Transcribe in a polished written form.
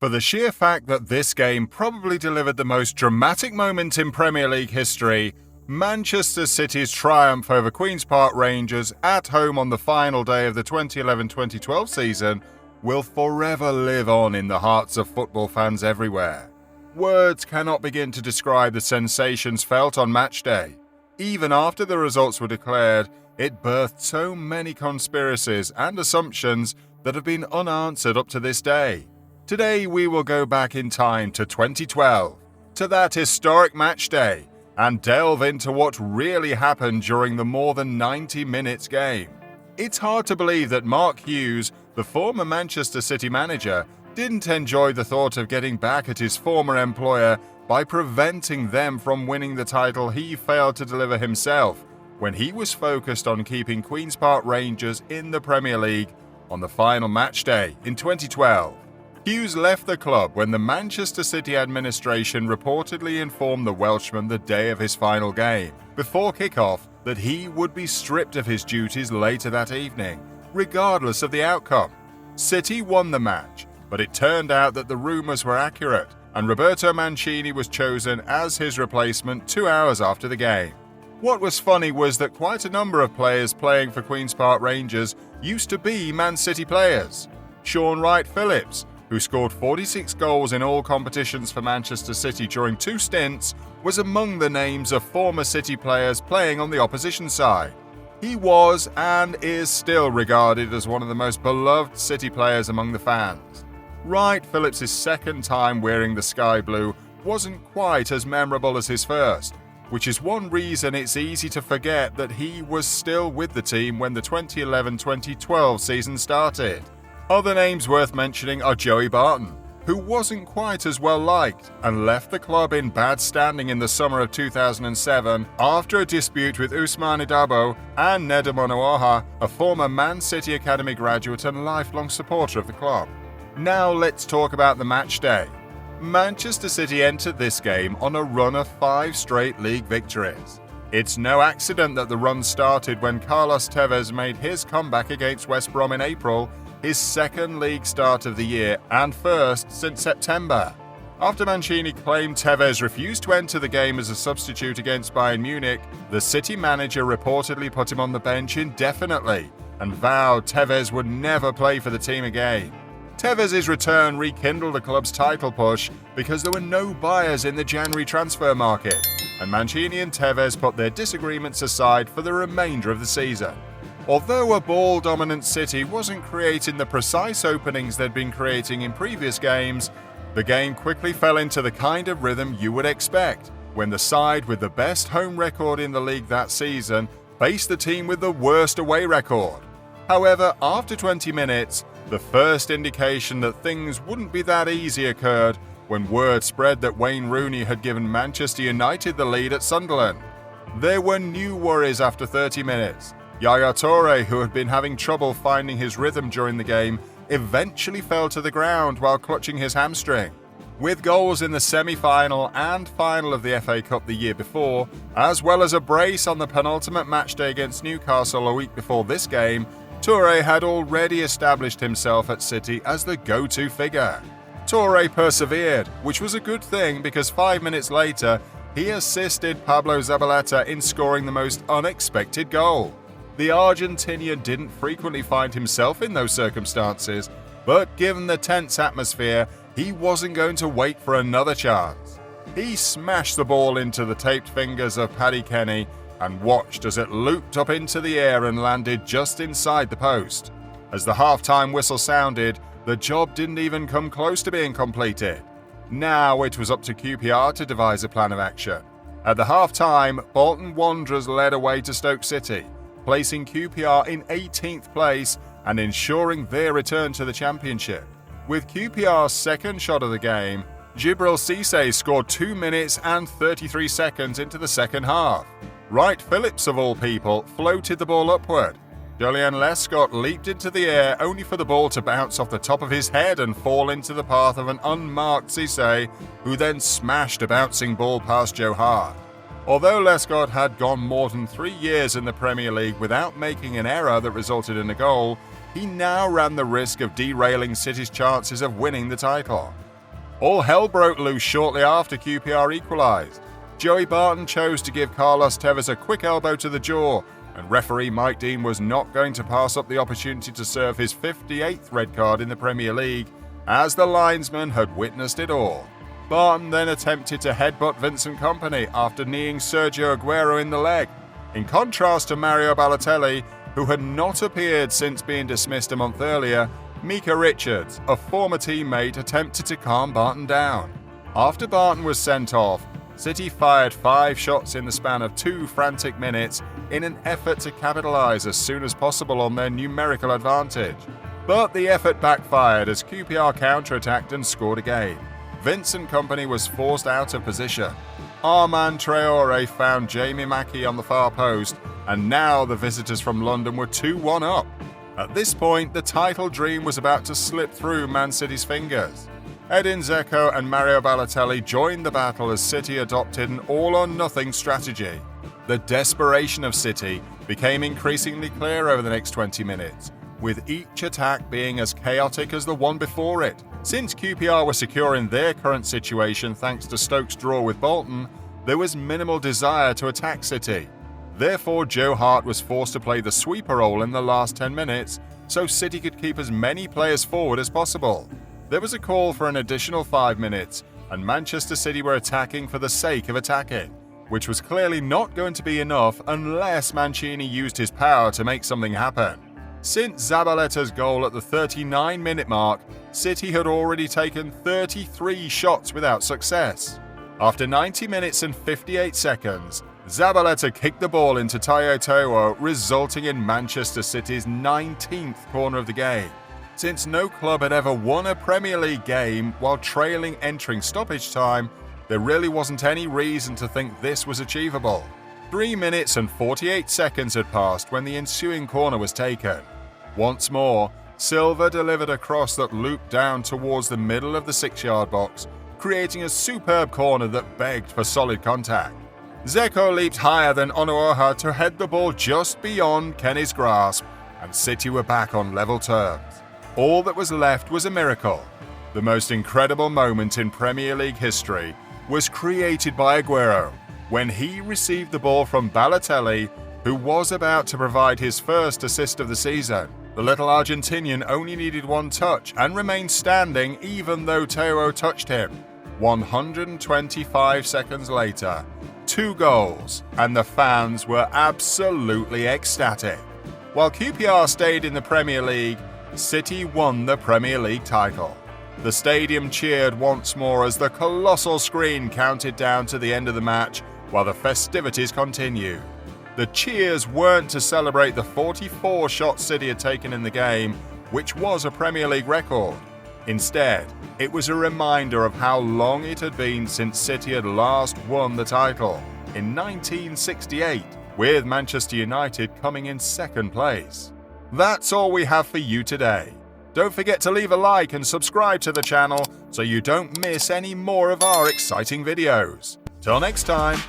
for the sheer fact that this game probably delivered the most dramatic moment in Premier League history. Manchester City's triumph over Queen's Park Rangers at home on the final day of the 2011-2012 season will forever live on in the hearts of football fans everywhere. Words cannot begin to describe the sensations felt on match day. Even after the results were declared, it birthed so many conspiracies and assumptions that have been unanswered up to this day. Today we will go back in time to 2012, to that historic match day, and delve into what really happened during the more than 90 minutes game. It's hard to believe that Mark Hughes, the former Manchester City manager, didn't enjoy the thought of getting back at his former employer by preventing them from winning the title he failed to deliver himself when he was focused on keeping Queen's Park Rangers in the Premier League on the final match day in 2012. Hughes left the club when the Manchester City administration reportedly informed the Welshman the day of his final game, before kick-off, that he would be stripped of his duties later that evening, regardless of the outcome. City won the match, but it turned out that the rumours were accurate, and Roberto Mancini was chosen as his replacement 2 hours after the game. What was funny was that quite a number of players playing for Queen's Park Rangers used to be Man City players. Shaun Wright-Phillips, who scored 46 goals in all competitions for Manchester City during 2 stints, was among the names of former City players playing on the opposition side. He was and is still regarded as one of the most beloved City players among the fans. Wright-Phillips' second time wearing the sky blue wasn't quite as memorable as his first, which is one reason it's easy to forget that he was still with the team when the 2011-2012 season started. Other names worth mentioning are Joey Barton, who wasn't quite as well liked and left the club in bad standing in the summer of 2007 after a dispute with Ousmane Dabo, and Nedum Onuoha, a former Man City Academy graduate and lifelong supporter of the club. Now let's talk about the match day. Manchester City entered this game on a run of 5 straight league victories. It's no accident that the run started when Carlos Tevez made his comeback against West Brom in April, his second league start of the year and first since September. After Mancini claimed Tevez refused to enter the game as a substitute against Bayern Munich, the City manager reportedly put him on the bench indefinitely and vowed Tevez would never play for the team again. Tevez's return rekindled the club's title push because there were no buyers in the January transfer market, and Mancini and Tevez put their disagreements aside for the remainder of the season. Although a ball-dominant City wasn't creating the precise openings they'd been creating in previous games, the game quickly fell into the kind of rhythm you would expect when the side with the best home record in the league that season faced the team with the worst away record. However, after 20 minutes, the first indication that things wouldn't be that easy occurred when word spread that Wayne Rooney had given Manchester United the lead at Sunderland. There were new worries after 30 minutes. Yaya Toure, who had been having trouble finding his rhythm during the game, eventually fell to the ground while clutching his hamstring. With goals in the semi-final and final of the FA Cup the year before, as well as a brace on the penultimate matchday against Newcastle a week before this game, Toure had already established himself at City as the go-to figure. Toure persevered, which was a good thing because 5 minutes later, he assisted Pablo Zabaleta in scoring the most unexpected goal. The Argentinian didn't frequently find himself in those circumstances, but given the tense atmosphere, he wasn't going to wait for another chance. He smashed the ball into the taped fingers of Paddy Kenny and watched as it looped up into the air and landed just inside the post. As the half-time whistle sounded, the job didn't even come close to being completed. Now it was up to QPR to devise a plan of action. At the half-time, Bolton Wanderers led away to Stoke City, placing QPR in 18th place and ensuring their return to the Championship. With QPR's second shot of the game, Djibril Cissé scored 2 minutes and 33 seconds into the second half. Wright-Phillips, of all people, floated the ball upward. Julian Lescott leaped into the air only for the ball to bounce off the top of his head and fall into the path of an unmarked Cissé, who then smashed a bouncing ball past Joe Hart. Although Lescott had gone more than 3 years in the Premier League without making an error that resulted in a goal, he now ran the risk of derailing City's chances of winning the title. All hell broke loose shortly after QPR equalised. Joey Barton chose to give Carlos Tevez a quick elbow to the jaw, and referee Mike Dean was not going to pass up the opportunity to serve his 58th red card in the Premier League, as the linesman had witnessed it all. Barton then attempted to headbutt Vincent Kompany after kneeing Sergio Aguero in the leg. In contrast to Mario Balotelli, who had not appeared since being dismissed a month earlier, Micah Richards, a former teammate, attempted to calm Barton down. After Barton was sent off, City fired 5 shots in the span of 2 frantic minutes in an effort to capitalise as soon as possible on their numerical advantage. But the effort backfired as QPR counter-attacked and scored again. Vincent Kompany was forced out of position. Armand Traore found Jamie Mackie on the far post, and now the visitors from London were 2-1 up. At this point, the title dream was about to slip through Man City's fingers. Edin Dzeko and Mario Balotelli joined the battle as City adopted an all-or-nothing strategy. The desperation of City became increasingly clear over the next 20 minutes, with each attack being as chaotic as the one before it. Since QPR were secure in their current situation thanks to Stoke's draw with Bolton, there was minimal desire to attack City. Therefore, Joe Hart was forced to play the sweeper role in the last 10 minutes so City could keep as many players forward as possible. There was a call for an additional 5 minutes, and Manchester City were attacking for the sake of attacking, which was clearly not going to be enough unless Mancini used his power to make something happen. Since Zabaleta's goal at the 39-minute mark, City had already taken 33 shots without success. After 90 minutes and 58 seconds, Zabaleta kicked the ball into Tayo Tewa, resulting in Manchester City's 19th corner of the game. Since no club had ever won a Premier League game while trailing entering stoppage time, there really wasn't any reason to think this was achievable. 3 minutes and 48 seconds had passed when the ensuing corner was taken. Once more, Silva delivered a cross that looped down towards the middle of the 6-yard box, creating a superb corner that begged for solid contact. Dzeko leaped higher than Onuoha to head the ball just beyond Kenny's grasp, and City were back on level terms. All that was left was a miracle. The most incredible moment in Premier League history was created by Aguero when he received the ball from Balotelli, who was about to provide his first assist of the season. The little Argentinian only needed one touch and remained standing even though Teo touched him. 125 seconds later, 2 goals, and the fans were absolutely ecstatic. While QPR stayed in the Premier League, City won the Premier League title. The stadium cheered once more as the colossal screen counted down to the end of the match while the festivities continued. The cheers weren't to celebrate the 44 shots City had taken in the game, which was a Premier League record. Instead, it was a reminder of how long it had been since City had last won the title, in 1968, with Manchester United coming in second place. That's all we have for you today. Don't forget to leave a like and subscribe to the channel so you don't miss any more of our exciting videos. Till next time.